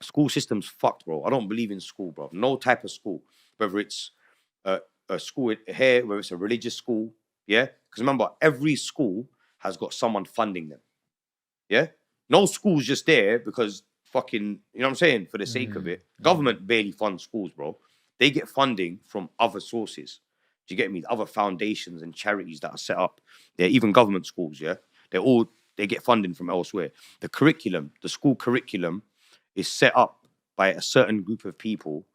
School system's fucked, bro. I don't believe in school, bro. No type of school, whether it's a school here, whether it's a religious school, yeah. Because remember, every school has got someone funding them, yeah. No school's just there because fucking, you know what I'm saying, for the sake of it. Government barely funds schools, bro. They get funding from other sources. Do you get me? Other foundations and charities that are set up. Yeah, even government schools, yeah. They get funding from elsewhere. The school curriculum is set up by a certain group of people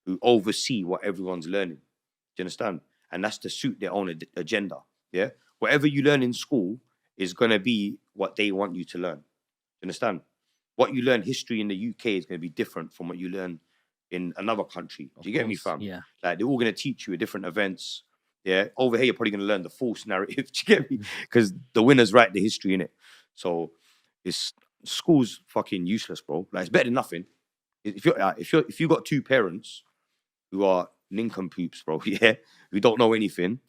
who oversee what everyone's learning. Do you understand? And that's to suit their own agenda. Yeah. Whatever you learn in school is gonna be what they want you to learn. Do you understand? What you learn history in the UK is gonna be different from what you learn in another country. Do you get me, fam? Yeah. Like they're all gonna teach you at different events. Yeah. Over here, you're probably gonna learn the false narrative. Do you get me? Because the winners write the history in it. So it's school's fucking useless, bro. Like it's better than nothing. If you got two parents who are nincompoops, bro, yeah, who don't know anything,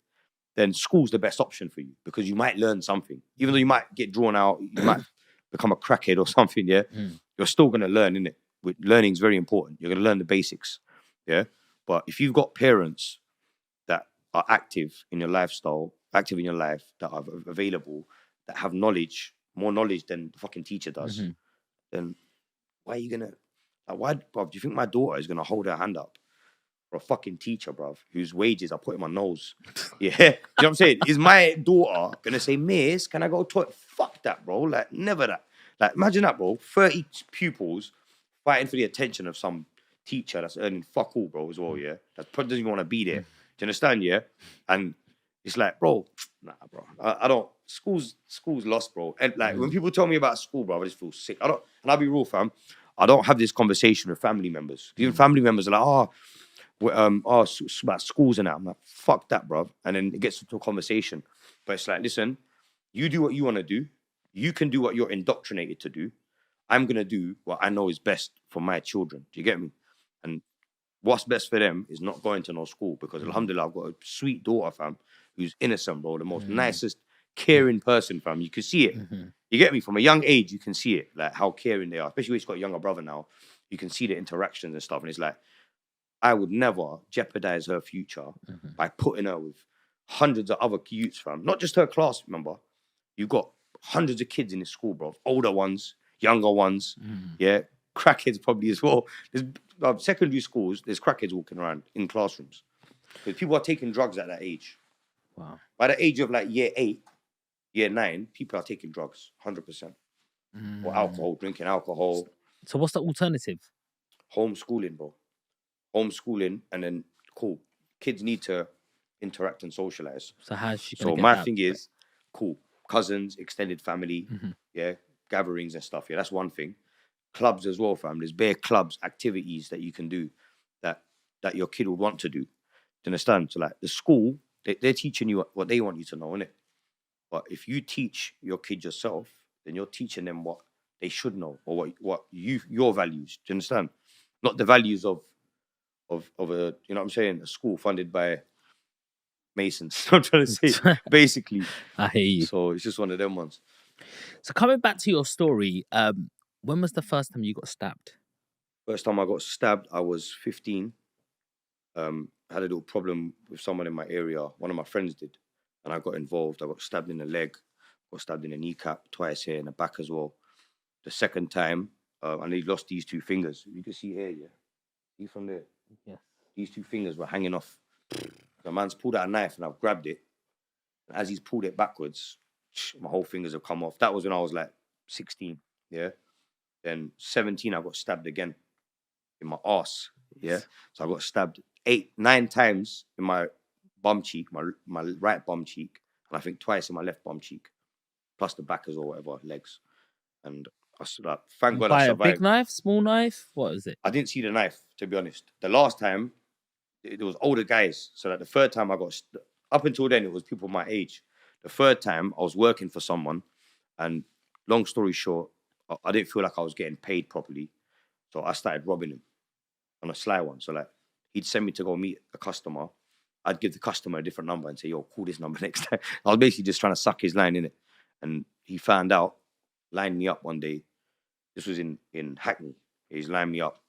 then school's the best option for you because you might learn something. Even though you might get drawn out, you might become a crackhead or something, yeah, you're still going to learn, innit? Learning is very important. You're going to learn the basics, yeah? But if you've got parents that are active in your lifestyle, active in your life, that are available, that have knowledge, more knowledge than the fucking teacher does, then why are you going to, why, bruv, do you think my daughter is going to hold her hand up for a fucking teacher, bruv, whose wages I put in my nose? Yeah. You know what I'm saying? Is my daughter gonna say, Miss, can I go to it? Fuck that, bro. Like, never that. Like, imagine that, bro. 30 pupils fighting for the attention of some teacher that's earning fuck all, bro, as well, yeah? That probably doesn't even want to be there. Do you understand, yeah? And it's like, bro, nah, bro. I don't, school's lost, bro. And like, when people tell me about school, bro, I just feel sick. And I'll be real, fam, I don't have this conversation with family members. Even family members are like, about schools and that. I'm like, fuck that, bro. And then it gets into a conversation. But it's like, listen, you do what you want to do. You can do what you're indoctrinated to do. I'm going to do what I know is best for my children. Do you get me? And what's best for them is not going to no school because, alhamdulillah, I've got a sweet daughter, fam, who's innocent, bro. The most nicest, caring person, fam. You can see it. You get me? From a young age, you can see it, like how caring they are. Especially when she's got a younger brother now. You can see the interactions and stuff. And it's like, I would never jeopardize her future by putting her with hundreds of other youths, fam. Not just her class, remember. You've got hundreds of kids in this school, bro. Older ones, younger ones, yeah. Crackheads probably as well. There's secondary schools, there's crackheads walking around in classrooms. Because people are taking drugs at that age. Wow. By the age of like year 8, year 9, people are taking drugs, 100%. Or alcohol, drinking alcohol. So what's the alternative? Homeschooling, bro. Homeschooling, and then cool. Kids need to interact and socialize. So how's she? So my thing is, cool. Cousins, extended family, yeah, gatherings and stuff. Yeah, that's one thing. Clubs as well, fam. There's bare clubs, activities that you can do that your kid would want to do. Do you understand? So like the school, they're teaching you what they want you to know, innit? But if you teach your kid yourself, then you're teaching them what they should know or what your values. Do you understand? Not the values of a, you know what I'm saying, a school funded by Masons. I'm trying to say, basically. I hear you. So it's just one of them ones. So coming back to your story, when was the first time you got stabbed? First time I got stabbed, I was 15. I had a little problem with someone in my area. One of my friends did. And I got involved. I got stabbed in the leg, got stabbed in the kneecap, twice here in the back as well. The second time, I nearly lost these 2 fingers. You can see here, yeah. See from there? Yeah. These 2 fingers were hanging off. The man's pulled out a knife and I've grabbed it. And as he's pulled it backwards, my whole fingers have come off. That was when I was like 16, yeah. Then 17, I got stabbed again in my arse, yeah. So I got stabbed 9 times in my bum cheek, my right bum cheek, and I think twice in my left bum cheek, plus the back as well, whatever, legs. And I like, thank God I survived. By a big knife, small knife? What is it? I didn't see the knife, to be honest. The last time, there was older guys. So like the third time I got, up until then, it was people my age. The third time, I was working for someone, and long story short, I didn't feel like I was getting paid properly. So I started robbing him on a sly one. So like, he'd send me to go meet a customer. I'd give the customer a different number and say, yo, call this number next time. I was basically just trying to suck his line, innit? And he found out, lined me up one day. This was in Hackney. He's lined me up.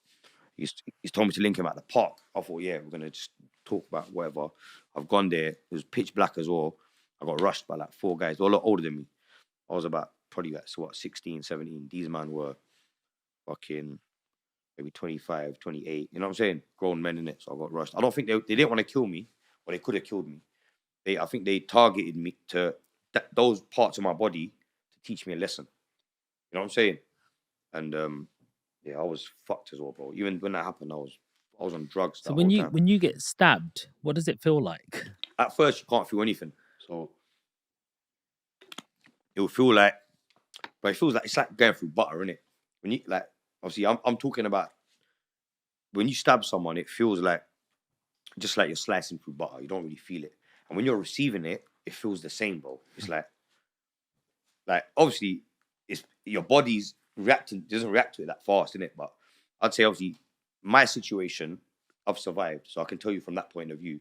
He's told me to link him at the park. I thought, yeah, we're gonna just talk about whatever. I've gone there. It was pitch black as well. I got rushed by like 4 guys. They're a lot older than me. I was about probably like 16, 17. These men were fucking maybe 25, 28. You know what I'm saying? Grown men in it. So I got rushed. I don't think they didn't want to kill me, but they could have killed me. I think they targeted me to those parts of my body to teach me a lesson. You know what I'm saying? And yeah, I was fucked as well, bro. Even when that happened, I was on drugs. So when you get stabbed, what does it feel like? At first, you can't feel anything. So it will feel like, but it feels like it's like going through butter, innit? When you like, obviously, I'm talking about when you stab someone, it feels like just like you're slicing through butter. You don't really feel it, and when you're receiving it, it feels the same, bro. It's like obviously, it's your body's reacting doesn't react to it that fast, innit? But I'd say obviously, my situation, I've survived, so I can tell you from that point of view.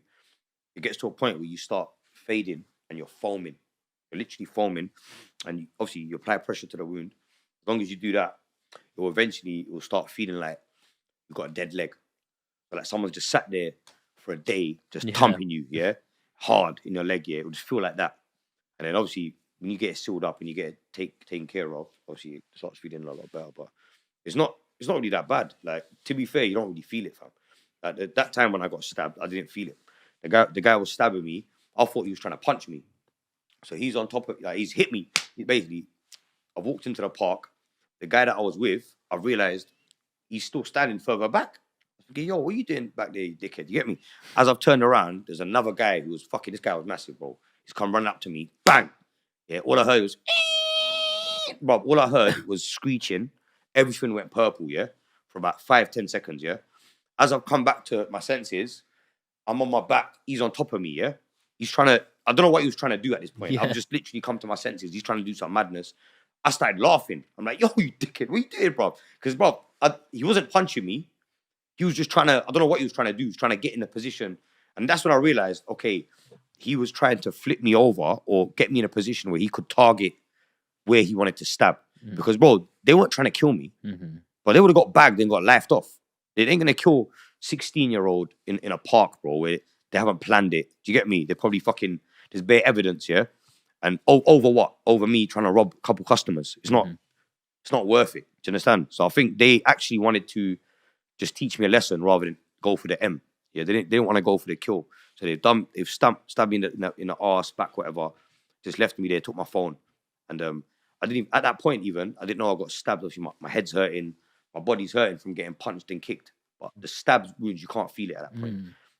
It gets to a point where you start fading and you're foaming. You're literally foaming, and obviously you apply pressure to the wound. As long as you do that, it will start feeling like you've got a dead leg. So like someone's just sat there for a day, just thumping you, yeah, hard in your leg, yeah. It will just feel like that. And then obviously when you get it sealed up and you get it taken care of, obviously it starts feeling a lot better. But it's not really that bad. Like, to be fair, you don't really feel it, fam. Like, at that time when I got stabbed, I didn't feel it. The guy was stabbing me. I thought he was trying to punch me. So he's on top of, like, he's hit me. I've walked into the park. The guy that I was with, I realized he's still standing further back. I was thinking, yo, what are you doing back there, you dickhead? You get me? As I've turned around, there's another guy who was this guy was massive, bro. He's come running up to me. Bang! Yeah, all I heard was, bro, all I heard was screeching. Everything went purple, yeah, for about 5-10 seconds, yeah. As I've come back to my senses, I'm on my back. He's on top of me, yeah. He's trying to, I don't know what he was trying to do at this point. Yeah. I've just literally come to my senses. He's trying to do some madness. I started laughing. I'm like, yo, you dickhead, what are you doing, bro? Because, bro, he wasn't punching me. He was just trying to, I don't know what he was trying to do. He was trying to get in a position. And that's when I realized, okay, he was trying to flip me over or get me in a position where he could target where he wanted to stab. Mm. Because, bro, they weren't trying to kill me. Mm-hmm. But they would have got bagged and got lifed off. They ain't going to kill 16-year-old in a park, bro, where they haven't planned it. Do you get me? They're probably fucking, there's bare evidence, yeah? And over what? Over me trying to rob a couple customers. It's not worth it. Do you understand? So I think they actually wanted to just teach me a lesson rather than go for the M. Yeah, they didn't want to go for the kill. So they've stabbed me in the arse, back, whatever. Just left me there, took my phone. And I didn't even, at that point even, I didn't know I got stabbed. Obviously, my head's hurting, my body's hurting from getting punched and kicked. But the stab wounds, you can't feel it at that point.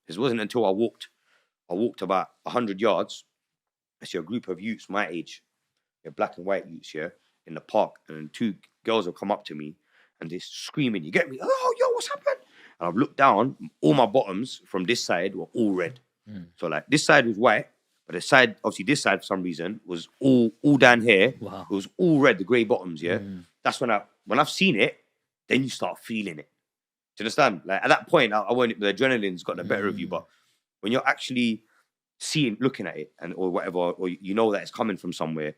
It wasn't until I walked about 100 yards. I see a group of youths my age, black and white youths, yeah, in the park. And 2 girls will come up to me and they're screaming, you get me? Oh, yo, what's happened? And I've looked down, all my bottoms from this side were all red. So like this side was white, but the side, obviously this side for some reason, was all down here. Wow. It was all red, the grey bottoms, yeah? That's when I've seen it, then you start feeling it. Do you understand? Like at that point, I won't, the adrenaline's got the better of you, but when you're actually looking at it or whatever, or you know that it's coming from somewhere,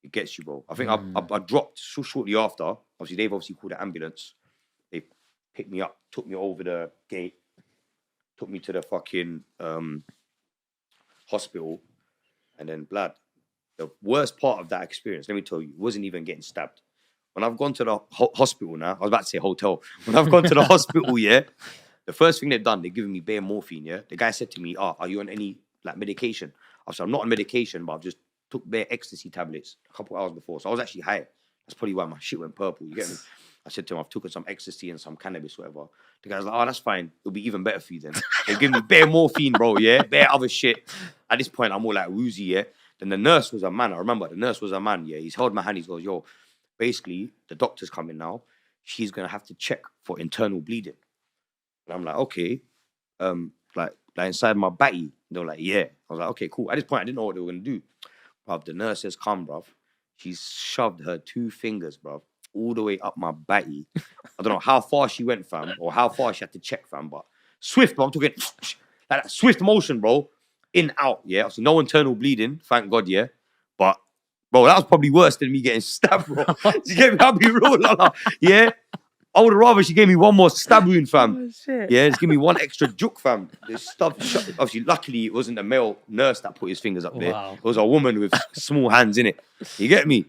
it gets you, bro. I think I dropped shortly after. Obviously, they've called an ambulance. They picked me up, took me over the gate, took me to the fucking hospital, and then blood. The worst part of that experience, let me tell you, wasn't even getting stabbed. When I've gone to the hospital now, I was about to say hotel. When I've gone to the hospital, yeah, the first thing they've done, they've given me bare morphine, yeah. The guy said to me, are you on any like medication? I said, I'm not on medication, but I've just took bare ecstasy tablets a couple hours before. So I was actually high. That's probably why my shit went purple, you get me? I said to him, I've taken some ecstasy and some cannabis, whatever. The guy's like, oh, that's fine. It'll be even better for you then. They give me bare morphine, bro, yeah? Bare other shit. At this point, I'm all like woozy, yeah? Then the nurse was a man. I remember the nurse was a man, yeah? He's held my hand. He goes, yo, basically, the doctor's coming now. She's going to have to check for internal bleeding. And I'm like, okay. Like inside my batty. They were like, yeah. I was like, okay, cool. At this point, I didn't know what they were going to do. Bruv, the nurse has come, bruv. She's shoved her 2 fingers, bruv, all the way up my batty. I don't know how far she went, fam, or how far she had to check, fam, but swift, bro. I'm talking like that swift motion, bro. In, out, yeah. Obviously, no internal bleeding, thank God, yeah. But, bro, that was probably worse than me getting stabbed, bro. Do you get me? I'll be real, yeah. I would rather she gave me one more stab wound, fam. Oh, shit. Yeah, just give me one extra juke, fam. This stuff. Obviously, luckily, it wasn't a male nurse that put his fingers up there. Wow. It was a woman with small hands in it. You get me?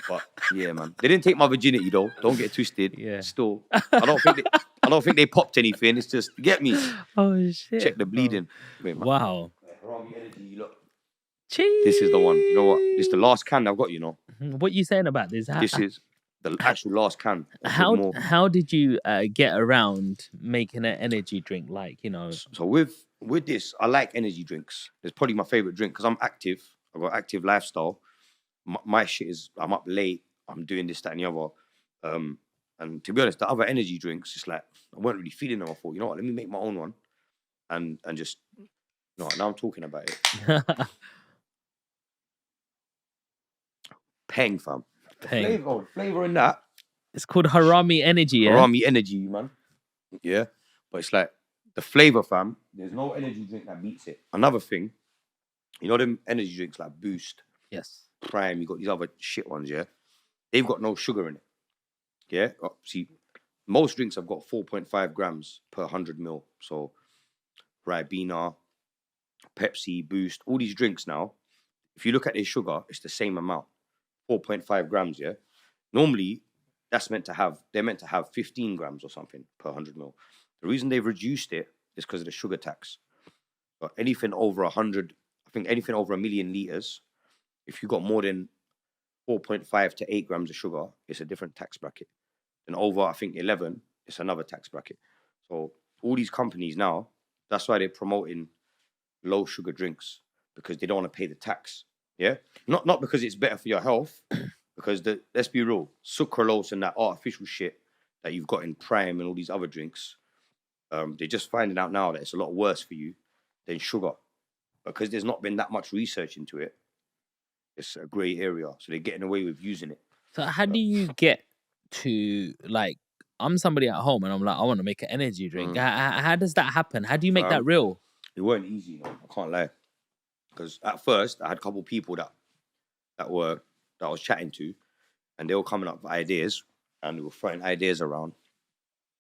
But yeah, man, they didn't take my virginity though. Don't get twisted. Yeah. Still, I don't think they popped anything. It's just, you get me? Oh shit. Check the bleeding. Wait, man. Wow. Harami Energy, look. Jeez. This is the one. You know what? This is the last can I've got. You know. What you saying about this? This is the actual last can. More. How did you get around making an energy drink? Like, you know. So with this, I like energy drinks. It's probably my favorite drink because I'm active. I've got active lifestyle. My shit is, I'm up late. I'm doing this, that, and the other. And to be honest, the other energy drinks, it's like I weren't really feeling them. I thought, you know what? Let me make my own one, and just no. Now I'm talking about it. Peng, fam. Peng. The flavor in that. It's called Harami Energy, yeah? Harami Energy, man. Yeah. But it's like the flavor, fam. There's no energy drink that beats it. Another thing, you know them energy drinks like Boost, Yes. Prime, you got these other shit ones, yeah? They've got no sugar in it. Yeah? See, most drinks have got 4.5 grams per 100 mil. So, Ribena, Pepsi, Boost, all these drinks now, if you look at their sugar, it's the same amount. 4.5 grams, yeah? Normally, they're meant to have 15 grams or something per 100 mil. The reason they've reduced it is because of the sugar tax. But anything over 100, I think anything over 1 million liters, if you got more than 4.5 to 8 grams of sugar, it's a different tax bracket. And over, I think, 11, it's another tax bracket. So all these companies now, that's why they're promoting low sugar drinks, because they don't want to pay the tax. Yeah? Not because it's better for your health, because let's be real, sucralose and that artificial shit that you've got in Prime and all these other drinks, they're just finding out now that it's a lot worse for you than sugar. Because there's not been that much research into it, it's a grey area. So they're getting away with using it. So how do you get to, like, I'm somebody at home and I'm like, I want to make an energy drink. How does that happen? How do you make that real? It weren't easy, you know, I can't lie. Because at first, I had a couple of people that I was chatting to, and they were coming up with ideas, and we were throwing ideas around.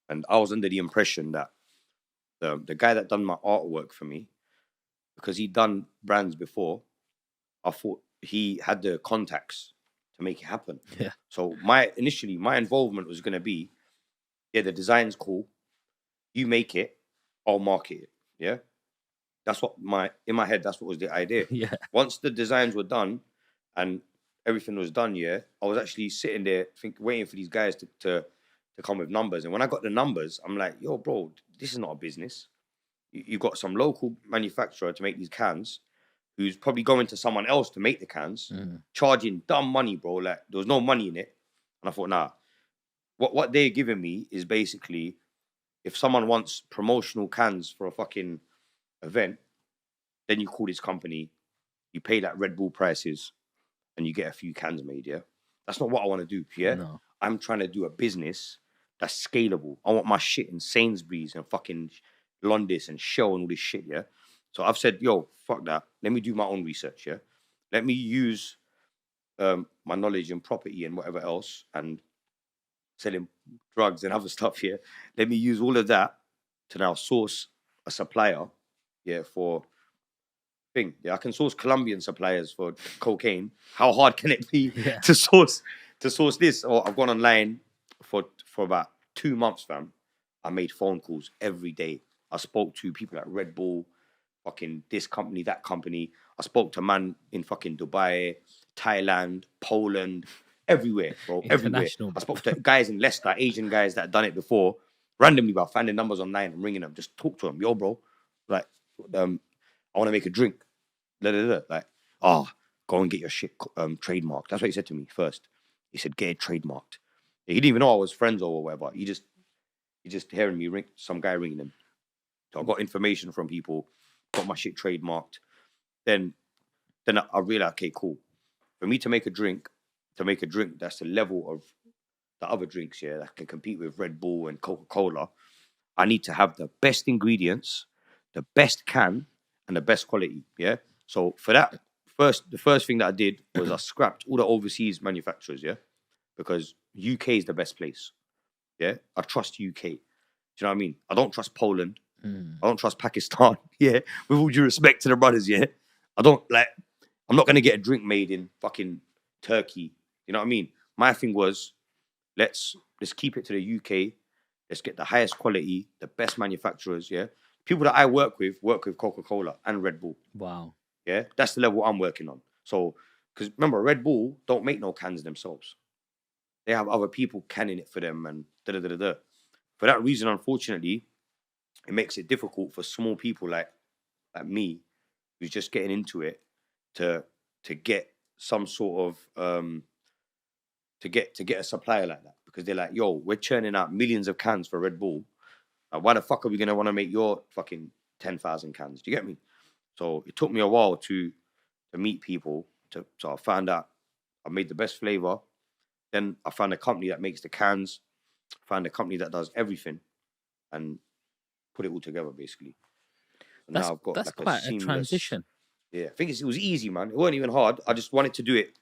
And I was under the impression that the guy that done my artwork for me, because he'd done brands before, I thought he had the contacts to make it happen. Yeah. So my involvement was going to be, yeah, the design's cool. You make it, I'll market it. Yeah. That's what in my head, that's what was the idea. Yeah. Once the designs were done and everything was done, yeah, I was actually sitting there waiting for these guys to come with numbers. And when I got the numbers, I'm like, yo, bro, this is not a business. You've got some local manufacturer to make these cans who's probably going to someone else to make the cans, charging dumb money, bro. Like, there was no money in it. And I thought, nah, what they're giving me is basically, if someone wants promotional cans for a fucking event, then you call this company, you pay like Red Bull prices, and you get a few cans made, yeah? That's not what I want to do, yeah? No. I'm trying to do a business that's scalable. I want my shit in Sainsbury's and fucking Londis and Shell and all this shit, yeah? So I've said, yo, fuck that. Let me do my own research, yeah? Let me use my knowledge in property and whatever else, and selling drugs and other stuff, yeah? Let me use all of that to now source a supplier, yeah, for thing. Yeah, I can source Colombian suppliers for cocaine. How hard can it be to source this? Or I've gone online for about 2 months, fam. I made phone calls every day. I spoke to people at Red Bull, fucking this company, that company. I spoke to man in fucking Dubai, Thailand, Poland, everywhere, bro. Everywhere. I spoke to guys in Leicester, Asian guys that had done it before. Randomly, bro, finding numbers online and ringing them. Just talk to them. Yo, bro, like, I want to make a drink. Like, go and get your shit trademarked. That's what he said to me first. He said, get it trademarked. He didn't even know I was Frenzo or whatever. He just hearing me some guy ringing him. So I got information from people, got my shit trademarked. Then I realized, okay, cool. For me to make a drink that's the level of the other drinks, yeah, that can compete with Red Bull and Coca-Cola, I need to have the best ingredients, the best can, and the best quality, yeah? So for that, the first thing that I did was I scrapped all the overseas manufacturers, yeah? Because UK is the best place. Yeah, I trust UK. Do you know what I mean? I don't trust Poland. Mm. I don't trust Pakistan. Yeah, with all due respect to the brothers. Yeah, I don't like. I'm not gonna get a drink made in fucking Turkey. You know what I mean? My thing was, let's keep it to the UK. Let's get the highest quality, the best manufacturers. Yeah, people that I work with Coca-Cola and Red Bull. Wow. Yeah, that's the level I'm working on. So, because remember, Red Bull don't make no cans themselves. They have other people canning it for them and da da da da. For that reason, unfortunately, it makes it difficult for small people like me, who's just getting into it, to get some sort of to get a supplier like that, because they're like, yo, we're churning out millions of cans for Red Bull. Why the fuck are we gonna want to make your fucking 10,000 cans? Do you get me? So it took me a while to meet people. So I found out I made the best flavor. Then I found a company that makes the cans. Found a company that does everything, and put it all together basically. So now I've got That's like a quite a seamless. transition. Yeah, I think it was easy, man. It wasn't even hard. I just wanted to do it.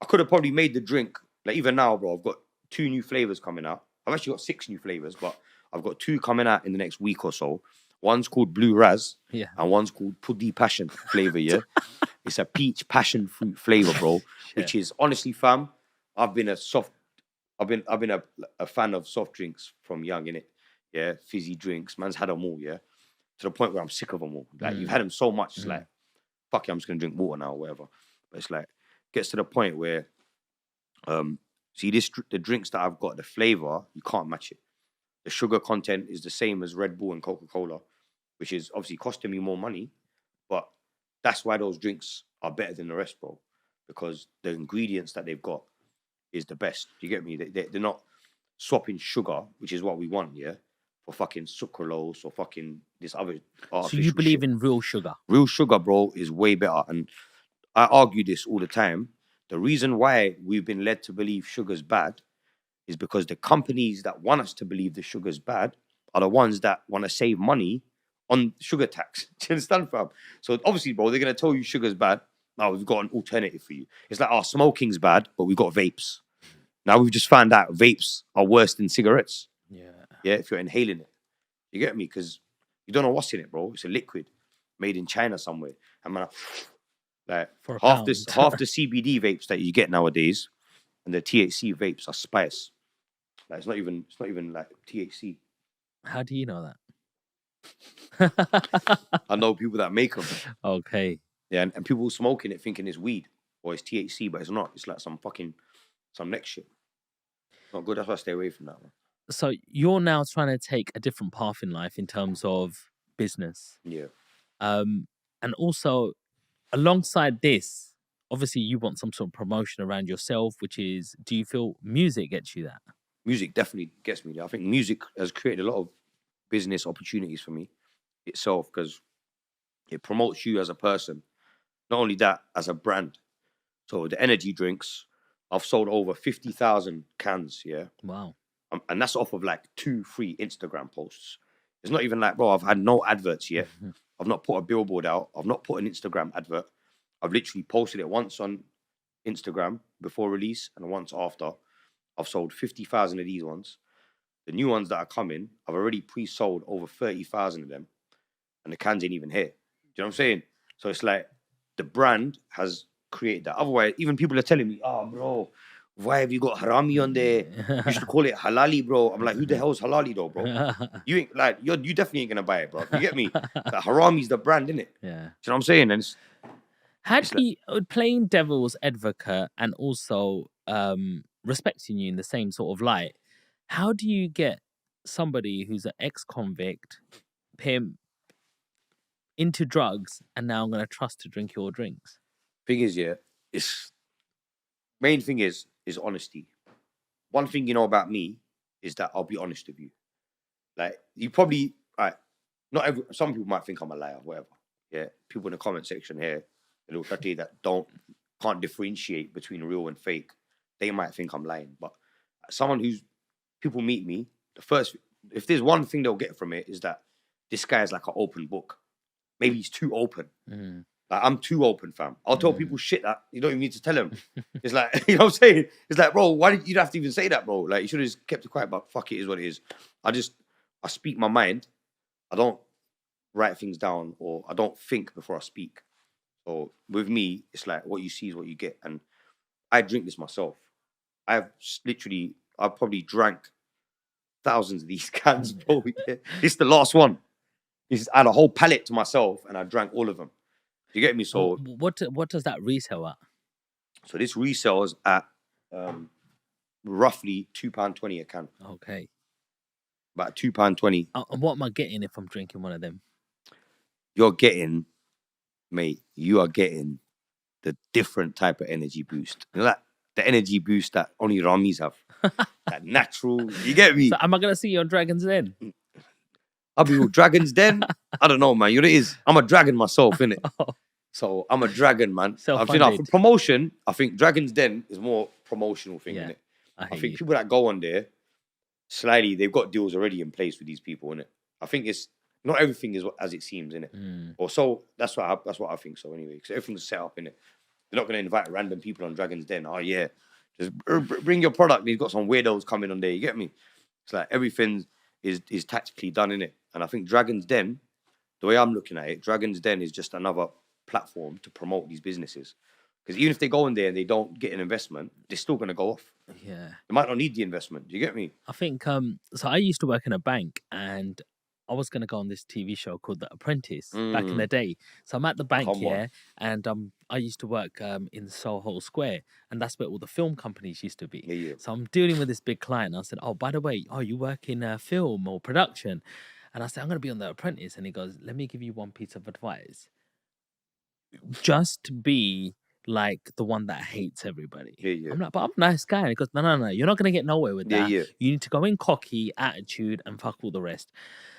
I could have probably made the drink. Like even now, bro, I've got 2 new flavors coming out. I've actually got 6 new flavors, but I've got 2 coming out in the next week or so. One's called Blue Raz, Yeah. and one's called Puddy Passion flavor. Yeah, it's a peach passion fruit flavor, bro. Which is honestly, fam, I've been a soft. I've been a fan of soft drinks from young, innit? Yeah, fizzy drinks. Man's had them all, yeah. To the point where I'm sick of them all. Like you've had them so much, it's like, fuck it, I'm just gonna drink water now or whatever. But it's like gets to the point where see the drinks that I've got, the flavor, you can't match it. The sugar content is the same as Red Bull and Coca-Cola, which is obviously costing me more money, but that's why those drinks are better than the rest, bro. Because the ingredients that they've got is the best. You get me? They're not swapping sugar, which is what we want, yeah, for fucking sucralose or fucking this other So you artificial believe shit. in real sugar? Real sugar, bro, is way better. And I argue this all the time. The reason why we've been led to believe sugar's bad is because the companies that want us to believe the sugar's bad are the ones that want to save money on sugar tax. Do you understand, fam? So obviously, bro, they're going to tell you sugar's bad. Now we've got an alternative for you. It's like, smoking's bad, but we've got vapes. Now we've just found out vapes are worse than cigarettes. Yeah. Yeah, if you're inhaling it. You get me? Because you don't know what's in it, bro. It's a liquid made in China somewhere. And man, like For a half pound. the CBD vapes that you get nowadays and the THC vapes are spice. Like it's not even like THC. How do you know that? I know people that make them. Okay. Yeah, and people smoking it thinking it's weed or it's THC, but it's not. It's like some next shit. Not good. That's why I stay away from that one. So you're now trying to take a different path in life in terms of business. Yeah. And also alongside this, obviously you want some sort of promotion around yourself, which is, do you feel music gets you that? Music definitely gets me there. I think music has created a lot of business opportunities for me itself because it promotes you as a person. Not only that, as a brand. So the energy drinks, I've sold over 50,000 cans, yeah? Wow. And that's off of like 2-3 Instagram posts. It's not even like, bro, I've had no adverts yet. I've not put a billboard out. I've not put an Instagram advert. I've literally posted it once on Instagram before release and once after. I've sold 50,000 of these ones. The new ones that are coming, I've already pre-sold over 30,000 of them. And the cans ain't even here. Do you know what I'm saying? So it's like the brand has created that. Otherwise, even people are telling me, oh, bro, why have you got Harami on there? You should call it Halali, bro. I'm like, who the hell is Halali, though, bro? You ain't like, you definitely ain't gonna buy it, bro. You get me? Like, Harami's the brand, innit? Yeah. Do you know what I'm saying? And How do you, playing devil's advocate and also respecting you in the same sort of light, how do you get somebody who's an ex-convict, pimp, into drugs, and now I'm going to trust to drink your drinks? thing is, yeah, it's main thing is honesty. One thing you know about me is that I'll be honest with you. Like you probably, some people might think I'm a liar, whatever. Yeah, people in the comment section here, the little chatty that can't differentiate between real and fake, they might think I'm lying. But someone people meet me, if there's one thing they'll get from it is that this guy is like an open book. Maybe he's too open. Like, I'm too open, fam. I'll tell Mm. people shit that you don't even need to tell them. It's like, you know what I'm saying? It's like, bro, why did you have to even say that, bro? Like, you should have just kept it quiet, but fuck, it is what it is. I speak my mind. I don't write things down, or I don't think before I speak. So with me, it's like what you see is what you get. And I drink this myself. I've probably drank thousands of these cans, bro. Yeah. This is the last one. I had a whole pallet to myself, and I drank all of them. You get me? Well, So what does that resell at? this resells at roughly £2.20 a can. Okay. About £2.20. And what am I getting if I'm drinking one of them? You're getting, mate, you are getting the different type of energy boost. You know, like the energy boost that only Ramis have. That natural, you get me? So am I gonna see you on Dragons Den? I'll be with Dragons Den. I don't know, man. You know what it is? I'm a dragon myself, innit? So I'm a dragon, man. For Self-funded. promotion, I think Dragons Den is more promotional thing, Yeah, innit? I I hear think you. people that go on there, slightly, they've got deals already in place with these people, innit? I think it's not everything is as it seems, innit? Mm. Or so that's what I think so anyway. Because everything's set up, innit? They're not going to invite random people on Dragons Den. Oh yeah, just bring your product. They've got some weirdos coming on there. You get me? It's like everything is tactically done, innit? And I think Dragons Den, the way I'm looking at it, Dragons Den is just another platform to promote these businesses. Because even if they go in there and they don't get an investment, they're still going to go off. Yeah. They might not need the investment. Do you get me? I think so I used to work in a bank, and I was gonna go on this TV show called The Apprentice back in the day. So I'm at the bank Come on. here, and I used to work in Soho Square, and that's where all the film companies used to be. Yeah. So I'm dealing with this big client. I said, "Oh, by the way, you work in film or production?" And I said, "I'm gonna be on The Apprentice," and he goes, "Let me give you one piece of advice. Just be like the one that hates everybody." Yeah. I'm like, "But I'm a nice guy." And he goes, No. You're not going to get nowhere with that. Yeah. You need to go in cocky, attitude, and fuck all the rest.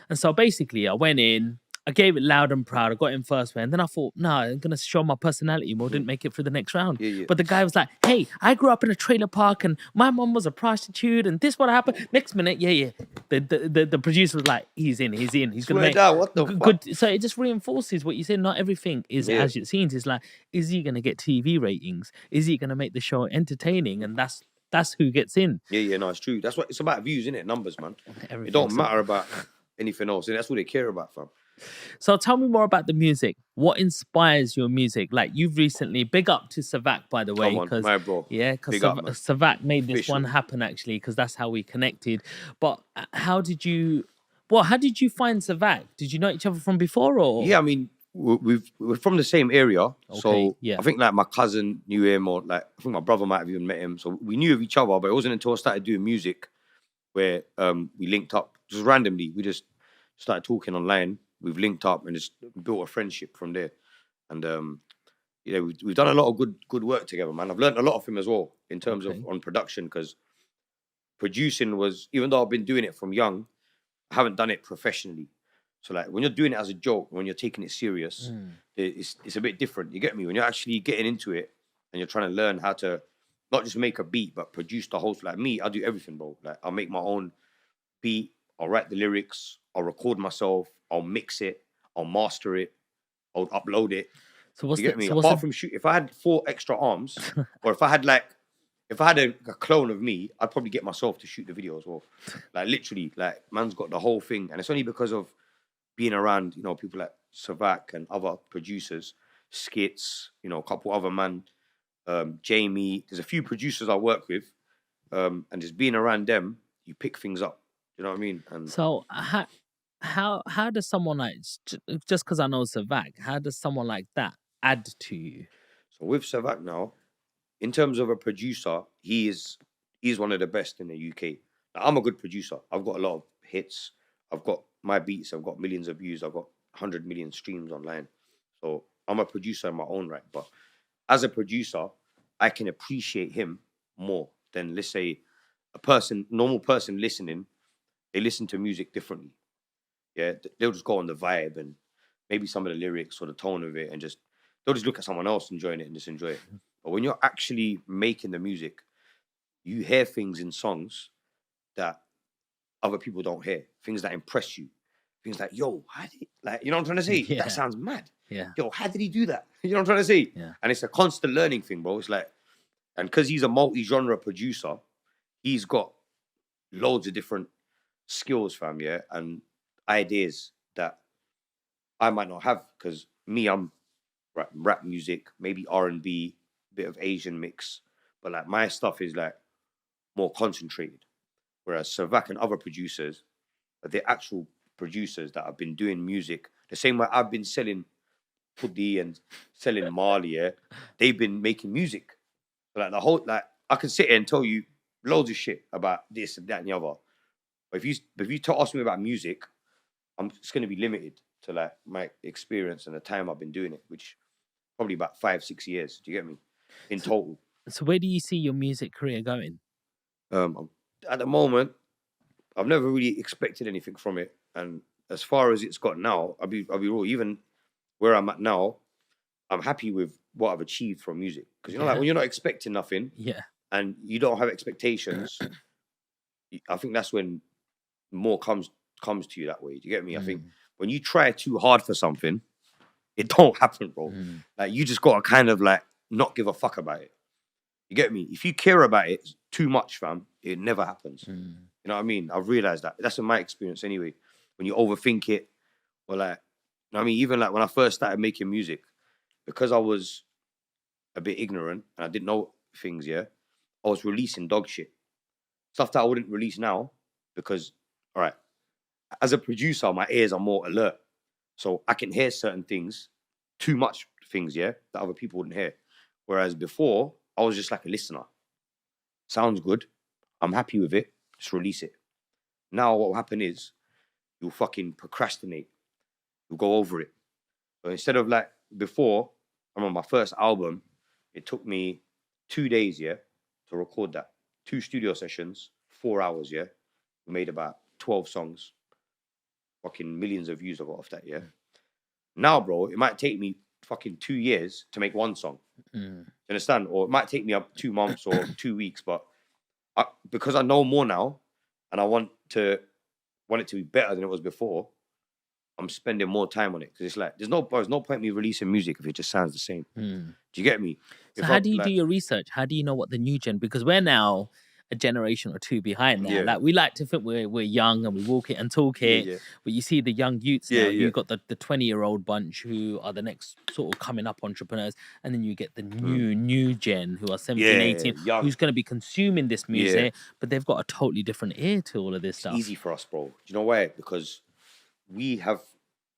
And so basically, I went in, I gave it loud and proud. I got in first way. And then I thought, I'm going to show my personality more. Didn't make it through the next round. Yeah. But the guy was like, "Hey, I grew up in a trailer park and my mom was a prostitute and this what happened." Next minute, yeah. The producer was like, he's in. He's going to Swear make down, what the fuck? good. So it just reinforces what you said. Not everything is Yeah. as it seems. It's like, is he going to get TV ratings? Is he going to make the show entertaining? And that's who gets in. Yeah, no, it's true. That's what it's about, views, innit? Numbers, man. It Everything's don't matter about anything else. And that's what they care about, fam. So tell me more about the music. What inspires your music? Like, you've recently, big up to Savak, by the way, Come on, because my bro. because Big up, man. Savak made this one Official. happen actually, because that's how we connected. But how did you find Savak? Did you know each other from before, or Yeah, I mean, we're from the same area. So yeah. I think like my cousin knew him, or like I think my brother might have even met him. So we knew of each other, but it wasn't until I started doing music where we linked up just randomly. We just started talking online. We've linked up and just built a friendship from there. And we've done a lot of good work together, man. I've learned a lot of him as well in terms of on production, because producing was, even though I've been doing it from young, I haven't done it professionally. So like when you're doing it as a joke, when you're taking it serious, it's a bit different. You get me? When you're actually getting into it and you're trying to learn how to not just make a beat, but produce the whole. Like me, I do everything, bro. Like I'll make my own beat, I'll write the lyrics, I'll record myself, I'll mix it, I'll master it, I'll upload it. So what's You get me? So Apart from shoot, if I had 4 extra arms, or if I had a clone of me, I'd probably get myself to shoot the video as well. Like literally, like man's got the whole thing, and it's only because of being around, people like Savak and other producers, Skits, a couple other man, Jamie. There's a few producers I work with, and just being around them, you pick things up. You know what I mean? And So how does someone like, just because I know Savak, how does someone like that add to you? so with Savak now, in terms of a producer, he's one of the best in the UK. Now, I'm a good producer. I've got a lot of hits. I've got my beats. I've got millions of views. I've got 100 million streams online. So I'm a producer in my own right. But as a producer, I can appreciate him more than, let's say, normal person listening. They listen to music differently. Yeah, they'll just go on the vibe and maybe some of the lyrics or the tone of it, and they'll just look at someone else enjoying it and just enjoy it. But when you're actually making the music, you hear things in songs that other people don't hear, things that impress you, Things like, yo, how did he, like, you know what I'm trying to say? Yeah. That sounds mad. Yeah. Yo, how did he do that? You know what I'm trying to say? Yeah. And it's a constant learning thing, bro. It's like, and because he's a multi-genre producer, he's got loads of different skills, fam, yeah, and ideas that I might not have. Because me, I'm rap music, maybe R&B, bit of Asian mix, but like my stuff is like more concentrated. Whereas Savak and other producers, they're actual producers that have been doing music the same way I've been selling Puddy and selling Mali. Yeah, they've been making music. Like the whole, like I can sit here and tell you loads of shit about this and that and the other. But if you ask me about music, I'm just going to be limited to like my experience and the time I've been doing it, which probably about 5-6 years. Do you get me? In total. So where do you see your music career going? At the moment, I've never really expected anything from it, and as far as it's got now, I'll be real. Even where I'm at now, I'm happy with what I've achieved from music. Because you know, like when you're not expecting nothing, Yeah. and you don't have expectations, I think that's when more comes to you that way. Do you get me? I think when you try too hard for something, it don't happen, bro. Like you just gotta kind of like not give a fuck about it. You get me? If you care about it too much, fam, it never happens. You know what I mean? I've realized that. That's in my experience anyway. When you overthink it, or like, you know what I mean? Even like when I first started making music, because I was a bit ignorant and I didn't know things, yeah, I was releasing dog shit. Stuff that I wouldn't release now because, all right, as a producer, my ears are more alert. So I can hear certain things, too much things, yeah, that other people wouldn't hear. Whereas before, I was just like a listener. Sounds good. I'm happy with it. Just release it. Now what will happen is you'll fucking procrastinate. You'll go over it. But instead of like before, I remember my first album, it took me 2 days, yeah, to record that. 2 studio sessions, 4 hours, yeah. We made about 12 songs. Fucking millions of views I got off that, yeah. Now, bro, it might take me fucking 2 years to make one song. You understand? Or it might take me up 2 months or 2 weeks, but because I know more now and I want it to be better than it was before, I'm spending more time on it because it's like there's no point me releasing music if it just sounds the same. Do you get me? So how do you do your research? How do you know what the new gen? Because we're now a generation or two behind now. Yeah. Like we like to think we're young and we walk it and talk it. Yeah. But you see the young youths Yeah, now. yeah. You've got the 20-year-old bunch who are the next sort of coming up entrepreneurs, and then you get the new gen who are 17, 18, young. who's going to be consuming this music, but they've got a totally different ear to all of this stuff. It's easy for us, bro. Do you know why? Because we have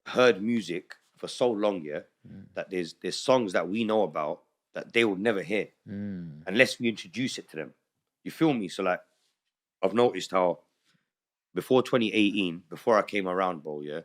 heard music for so long, yeah, that there's songs that we know about that they will never hear unless we introduce it to them. You feel me? So like, I've noticed how before 2018, before I came around, bro, yeah,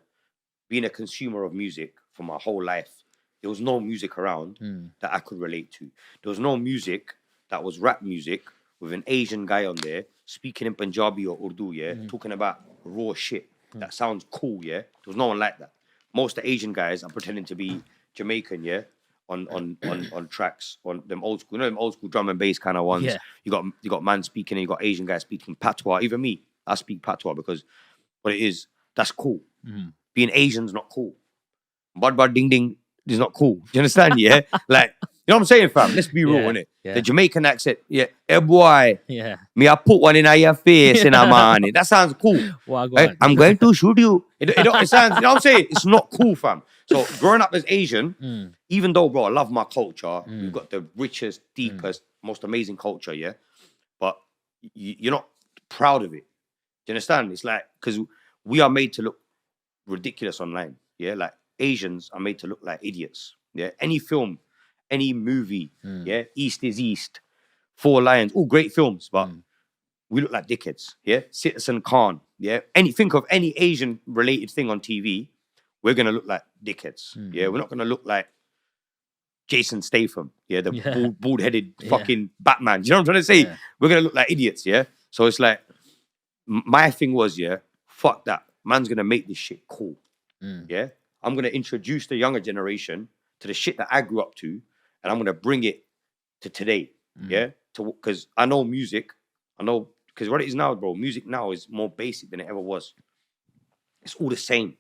being a consumer of music for my whole life, there was no music around that I could relate to. There was no music that was rap music with an Asian guy on there speaking in Punjabi or Urdu, yeah, talking about raw shit that sounds cool, yeah. There was no one like that. Most of the Asian guys are pretending to be Jamaican, yeah, on tracks, on them old school, you know, them old school drum and bass kind of ones. Yeah. You got man speaking and you got Asian guys speaking patois. Even me, I speak patois because what it is, that's cool. Being Asian's not cool. Bud ding ding is not cool. Do you understand? Yeah, like you know what I'm saying, fam. Let's be real, innit? Yeah. The Jamaican accent, yeah. Hey boy, Yeah. me I put one in your face in a man. That sounds cool. Wagwan. I'm going to shoot you. It sounds, you know what I'm saying? It's not cool, fam. So growing up as Asian, even though, bro, I love my culture, we've got the richest, deepest, most amazing culture, yeah. But you're not proud of it. Do you understand? It's like because we are made to look ridiculous online, yeah. Like Asians are made to look like idiots, yeah. Any film, any movie, yeah. East is East, Four Lions, all great films, but we look like dickheads, yeah. Citizen Khan, yeah. Think of any Asian related thing on TV, we're gonna look like dickheads, yeah. We're not gonna look like Jason Statham, yeah, the bald-headed fucking Batman. Do you know what I'm trying to say? Yeah. We're gonna look like idiots, yeah. So it's like my thing was, yeah, fuck that. Man's gonna make this shit cool, yeah. I'm gonna introduce the younger generation to the shit that I grew up to, and I'm gonna bring it to today, yeah. Because I know music, because what it is now, bro, music now is more basic than it ever was. It's all the same.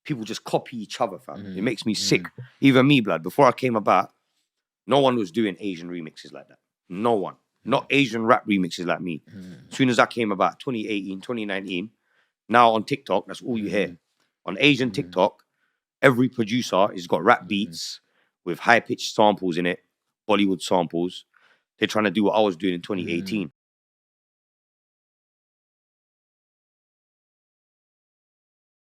people just copy each other, fam. It makes me sick. Even me, blood. Before I came about, no one was doing Asian remixes like that. No one. Not Asian rap remixes like me. As soon as I came about, 2018, 2019, now on TikTok, that's all you hear. On Asian TikTok, every producer has got rap beats with high-pitched samples in it, Bollywood samples. They're trying to do what I was doing in 2018.